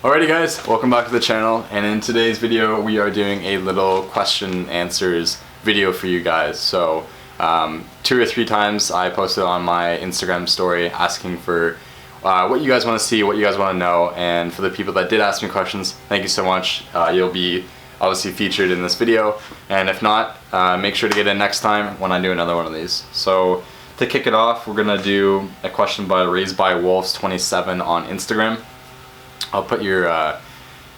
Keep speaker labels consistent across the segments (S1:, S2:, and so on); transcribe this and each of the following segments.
S1: Alrighty guys, welcome back to the channel, and in today's video we are doing a little question answers video for you guys. So 2 or 3 times I posted on my Instagram story asking for what you guys want to see, what you guys want to know, and for the people that did ask me questions, thank you so much. You'll be obviously featured in this video, and if not, make sure to get in next time when I do another one of these. So to kick it off, we're gonna do a question by Raised by Wolves 27 on Instagram. I'll put your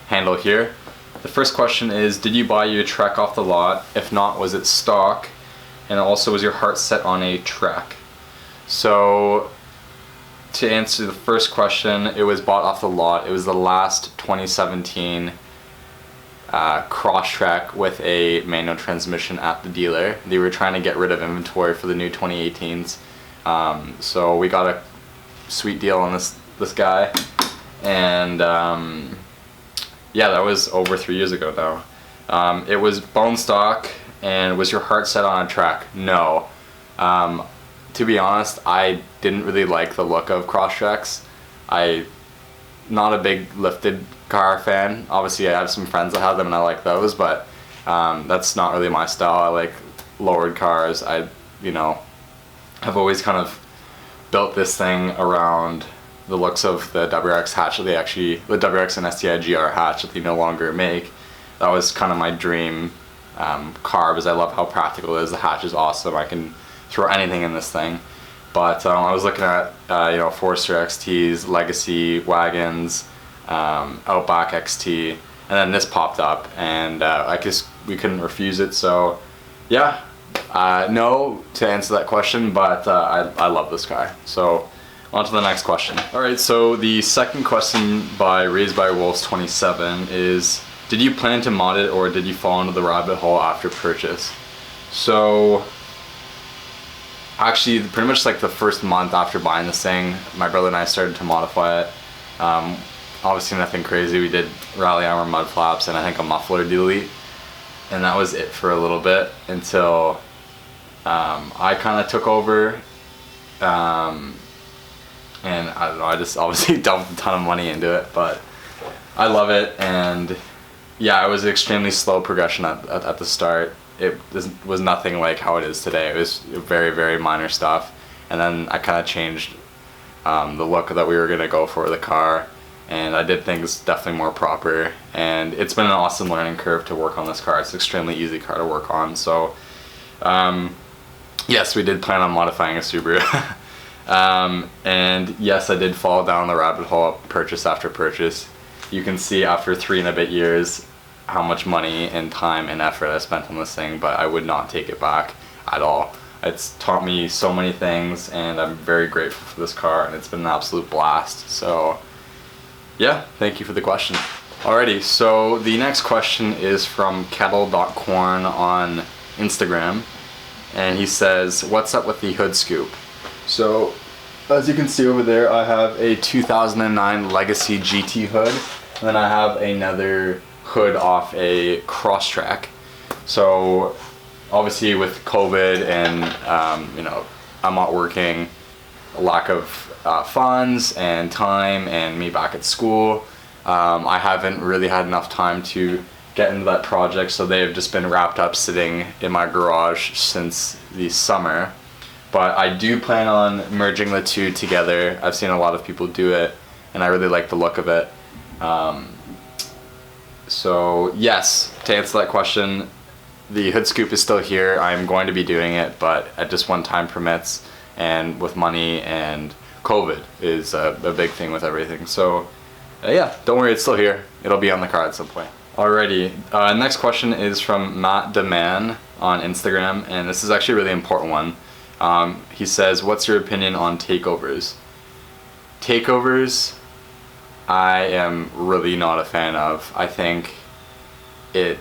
S1: handle here. The first question is, did you buy your Trek off the lot? If not, was it stock? And also, was your heart set on a Trek? So to answer the first question, it was bought off the lot. It was the last 2017 Crosstrek with a manual transmission at the dealer. They were trying to get rid of inventory for the new 2018s. So we got a sweet deal on this guy. And yeah, that was over 3 years ago now. It was bone stock. And was your heart set on a Trek? No. To be honest, I didn't really like the look of Crosstreks. Not a big lifted car fan. Obviously I have some friends that have them and I like those, but that's not really my style. I like lowered cars. I've always kind of built this thing around the looks of the WRX hatch that the WRX and STI GR hatch that they no longer make. That was kind of my dream car, because I love how practical it is. The hatch is awesome. I can throw anything in this thing. But I was looking at Forester XTs, Legacy wagons, Outback XT, and then this popped up, and I guess we couldn't refuse it. So yeah, no to answer that question, but I love this car. So on to the next question. Alright, so the second question by Raised by Wolves 27 is, did you plan to mod it or did you fall into the rabbit hole after purchase? So actually, pretty much like the first month after buying this thing, my brother and I started to modify it. Obviously nothing crazy. We did rally armor, mud flaps, and I think a muffler delete, and that was it for a little bit until I kind of took over, and I don't know, I just obviously dumped a ton of money into it, but I love it. And yeah, it was an extremely slow progression at the start. It was nothing like how it is today. It was very, very minor stuff, and then I kind of changed the look that we were going to go for the car, and I did things definitely more proper, and it's been an awesome learning curve to work on this car. It's an extremely easy car to work on. So yes, we did plan on modifying a Subaru. And yes, I did fall down the rabbit hole purchase after purchase. You can see after 3 and a bit years how much money and time and effort I spent on this thing, but I would not take it back at all. It's taught me so many things, and I'm very grateful for this car, and it's been an absolute blast. So yeah, thank you for the question. Alrighty, so the next question is from kettle.corn on Instagram, and he says, what's up with the hood scoop? So as you can see over there, I have a 2009 Legacy GT hood, and then I have another hood off a Crosstrek. So obviously with COVID and I'm not working, a lack of funds and time, and me back at school, I haven't really had enough time to get into that project, so they have just been wrapped up sitting in my garage since the summer. But I do plan on merging the two together. I've seen a lot of people do it, and I really like the look of it. So yes, to answer that question, the hood scoop is still here. I'm going to be doing it, but at just when time permits, and with money, and COVID is a big thing with everything. So yeah, don't worry, it's still here. It'll be on the car at some point. Alrighty, next question is from Matt Deman on Instagram, and this is actually a really important one. He says, what's your opinion on takeovers? Takeovers, I am really not a fan of. I think it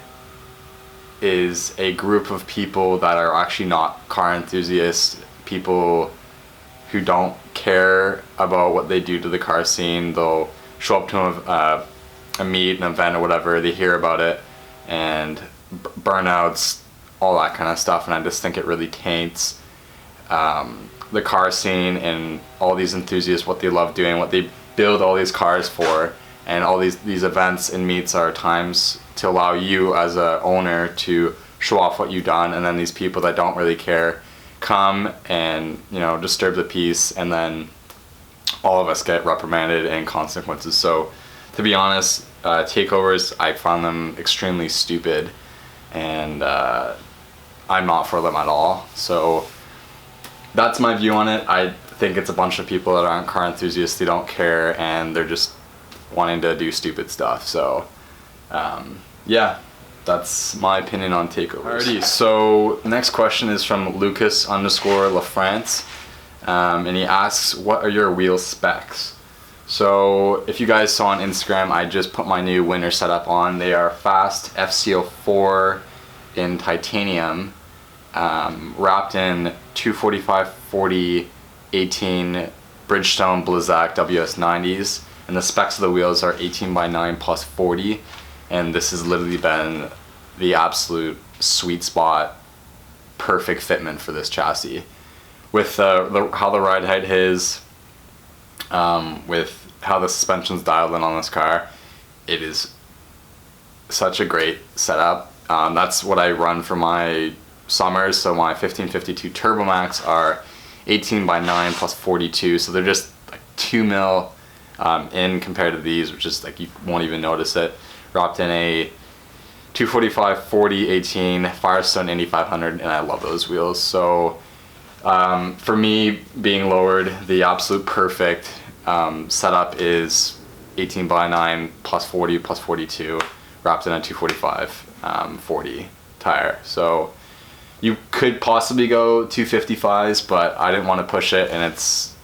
S1: is a group of people that are actually not car enthusiasts, people who don't care about what they do to the car scene. They'll show up to a meet, an event or whatever, they hear about it, and burnouts, all that kind of stuff, and I just think it really taints the car scene and all these enthusiasts, what they love doing, what they build all these cars for, and all these events and meets are times to allow you as a owner to show off what you've done, and then these people that don't really care come and, you know, disturb the peace, and then all of us get reprimanded and consequences. So to be honest, takeovers, I found them extremely stupid, and I'm not for them at all. So that's my view on it. I think it's a bunch of people that aren't car enthusiasts, they don't care, and they're just wanting to do stupid stuff. So yeah, that's my opinion on takeovers. Alrighty, so next question is from Lucas_LaFrance, and he asks, what are your wheel specs? So if you guys saw on Instagram, I just put my new winter setup on. They are Fast FCO4 in titanium, wrapped in 245/40 18 Bridgestone Blizzak WS90s, and the specs of the wheels are 18/9 plus 40, and this has literally been the absolute sweet spot, perfect fitment for this chassis. With how the ride height is, with how the suspension's dialed in on this car, it is such a great setup. That's what I run for my summers, so my 1552 Turbo Max are 18/9 plus 42, so they're just like 2 mil in compared to these, which is like you won't even notice it. Wrapped in a 245/40 18 Firestone Indy 500, and I love those wheels. So for me, being lowered, the absolute perfect setup is 18/9 plus 40 plus 42, wrapped in a 245/40 tire. So you could possibly go 255s, but I didn't want to push it, and it's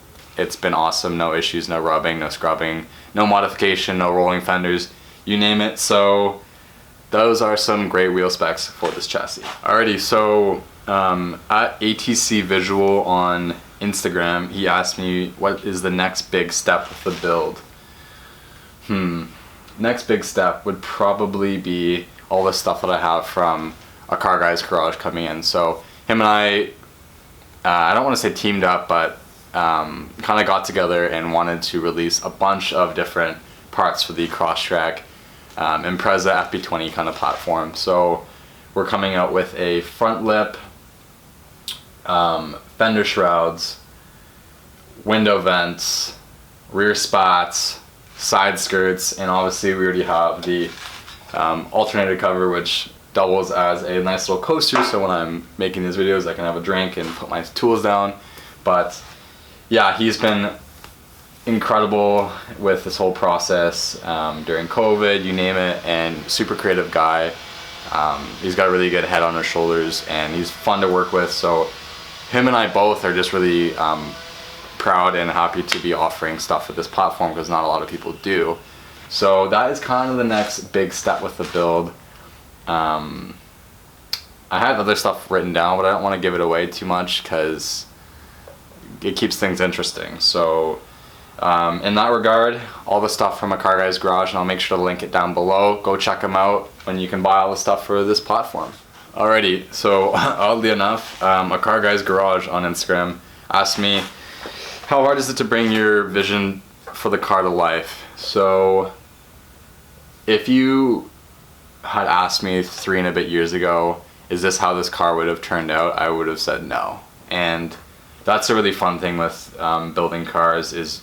S1: been awesome. No issues, no rubbing, no scrubbing, no modification, no rolling fenders, you name it. So those are some great wheel specs for this chassis. Alrighty, so at ATC Visual on Instagram, he asked me what is the next big step with the build. Next big step would probably be all the stuff that I have from a Car Guy's Garage coming in. So him and I don't want to say teamed up, but kind of got together and wanted to release a bunch of different parts for the Crosstrek Impreza FB20 kind of platform. So we're coming out with a front lip, fender shrouds, window vents, rear spots, side skirts, and obviously we already have the alternator cover, which doubles as a nice little coaster, so when I'm making these videos I can have a drink and put my tools down. But yeah, he's been incredible with this whole process during COVID, you name it, and super creative guy. He's got a really good head on his shoulders, and he's fun to work with. So him and I both are just really proud and happy to be offering stuff with this platform, because not a lot of people do. So that is kind of the next big step with the build. I have other stuff written down, but I don't want to give it away too much because it keeps things interesting. So in that regard, all the stuff from a Car Guy's Garage, and I'll make sure to link it down below. Go check them out when you can buy all the stuff for this platform. Alrighty, so oddly enough, a Car Guy's Garage on Instagram asked me, how hard is it to bring your vision for the car to life? So if you had asked me 3 and a bit years ago, is this how this car would have turned out, I would have said no. And that's a really fun thing with building cars, is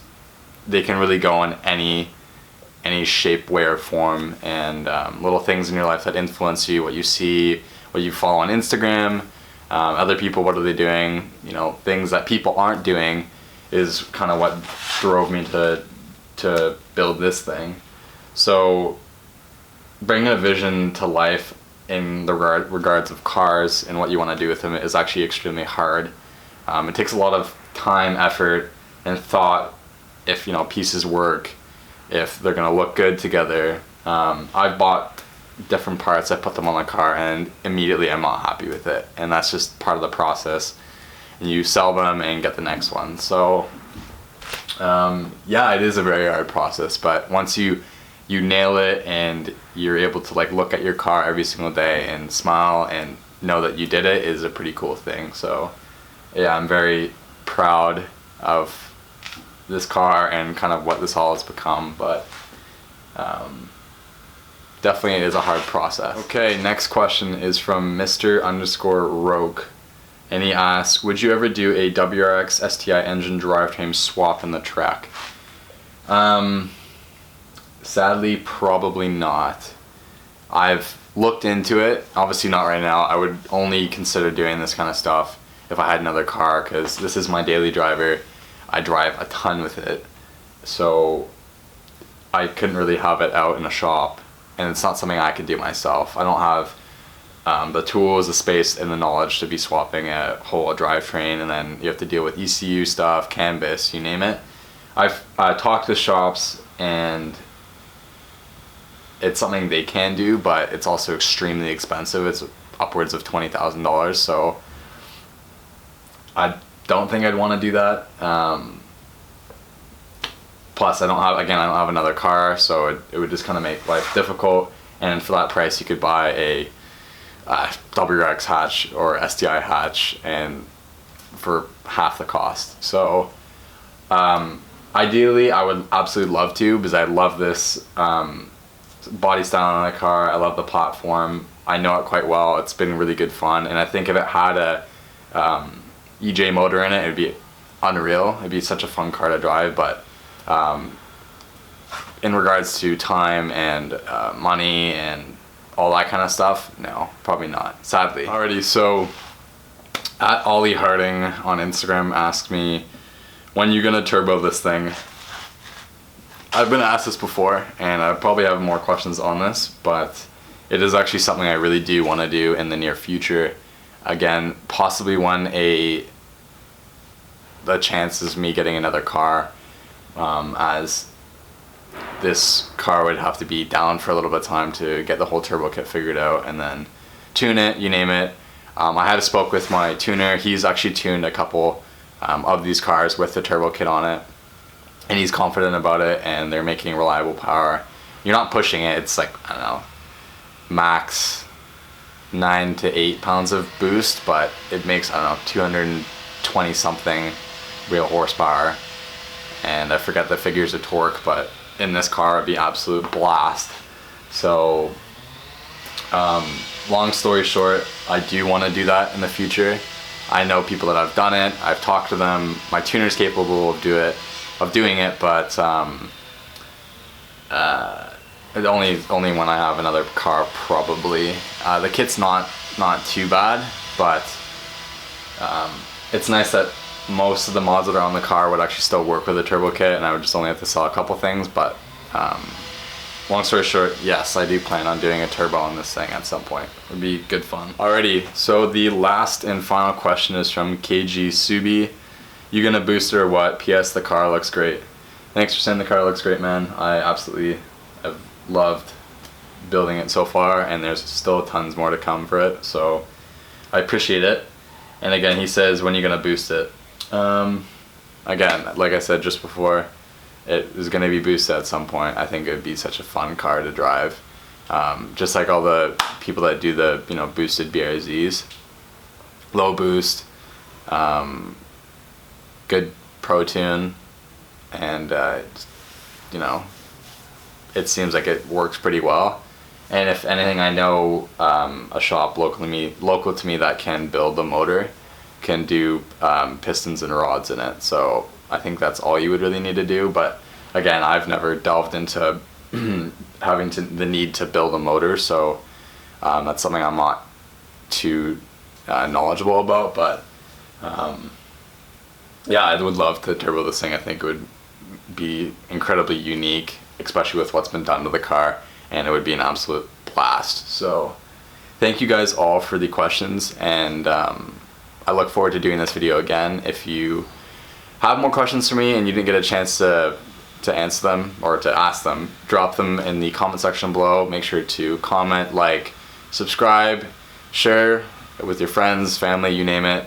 S1: they can really go in any shape, way, or form, and little things in your life that influence you, what you see, what you follow on Instagram, other people, what are they doing, you know, things that people aren't doing is kind of what drove me to build this thing. So bringing a vision to life in the regards of cars and what you want to do with them is actually extremely hard. It takes a lot of time, effort, and thought if, you know, pieces work, if they're going to look good together. I've bought different parts, I put them on the car, and immediately I'm not happy with it, and that's just part of the process. And you sell them and get the next one. So yeah, it is a very hard process, but once you nail it and you're able to like look at your car every single day and smile and know that you did it, is a pretty cool thing. So yeah, I'm very proud of this car and kind of what this all has become. But definitely is a hard process. Okay, next question is from Mr_Rogue. And he asks, would you ever do a WRX STI engine drivetrain swap in the track? Sadly, probably not. I've looked into it, obviously not right now. I would only consider doing this kind of stuff if I had another car, because this is my daily driver. I drive a ton with it, so I couldn't really have it out in a shop, and it's not something I could do myself. I don't have the tools, the space, and the knowledge to be swapping a whole drivetrain, and then you have to deal with ECU stuff, canvas, you name it. I've talked to shops, and it's something they can do, but it's also extremely expensive. It's upwards of $20,000, so I don't think I'd want to do that. Plus, I don't have another car, so it would just kind of make life difficult. And for that price, you could buy a WRX hatch or STI hatch, and for half the cost. So ideally, I would absolutely love to, because I love this body style on the car. I love the platform. I know it quite well. It's been really good fun, and I think if it had a EJ motor in it, it'd be unreal. It'd be such a fun car to drive. But in regards to time and money and all that kind of stuff, no, probably not, sadly. Alrighty, so at Ollie Harding on Instagram asked me, when you gonna turbo this thing? I've been asked this before, and I probably have more questions on this, but it is actually something I really do want to do in the near future. Again, possibly when the chances of me getting another car, as this car would have to be down for a little bit of time to get the whole turbo kit figured out, and then tune it, you name it. I had a spoke with my tuner. He's actually tuned a couple of these cars with the turbo kit on it, and he's confident about it, and they're making reliable power. You're not pushing it. It's like, I don't know, max 9 to 8 pounds of boost, but it makes, I don't know, 220 something real horsepower, and I forget the figures of torque, but in this car it'd be absolute blast. So long story short, I do want to do that in the future. I know people that have done it. I've talked to them. My tuner's capable of doing it, but only when I have another car, probably. The kit's not too bad, but it's nice that most of the mods that are on the car would actually still work with the turbo kit, and I would just only have to sell a couple things. But long story short, yes, I do plan on doing a turbo on this thing at some point. It would be good fun. Alrighty, so the last and final question is from KG Subi. You gonna boost it or what? PS, the car looks great. Thanks for saying the car looks great, man. I absolutely have loved building it so far, and there's still tons more to come for it, so I appreciate it. And again, he says, when are you gonna boost it? Again, like I said just before, it is gonna be boosted at some point. I think it would be such a fun car to drive. Just like all the people that do the boosted BRZs. Low boost, good Pro Tune, and it seems like it works pretty well. And if anything, I know a shop local to me that can build the motor, can do pistons and rods in it. So I think that's all you would really need to do. But again, I've never delved into having the need to build a motor, so that's something I'm not too knowledgeable about. But yeah, I would love to turbo this thing. I think it would be incredibly unique, especially with what's been done to the car, and it would be an absolute blast. So thank you guys all for the questions, and I look forward to doing this video again. If you have more questions for me and you didn't get a chance to answer them or to ask them, drop them in the comment section below. Make sure to comment, like, subscribe, share with your friends, family, you name it,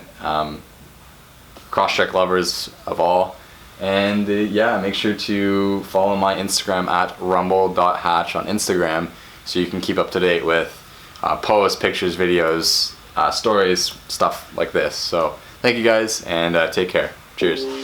S1: Crosstrek lovers of all. And yeah, make sure to follow my Instagram at rumble.hatch on Instagram, so you can keep up to date with posts, pictures, videos, stories, stuff like this. So thank you guys, and take care. Cheers.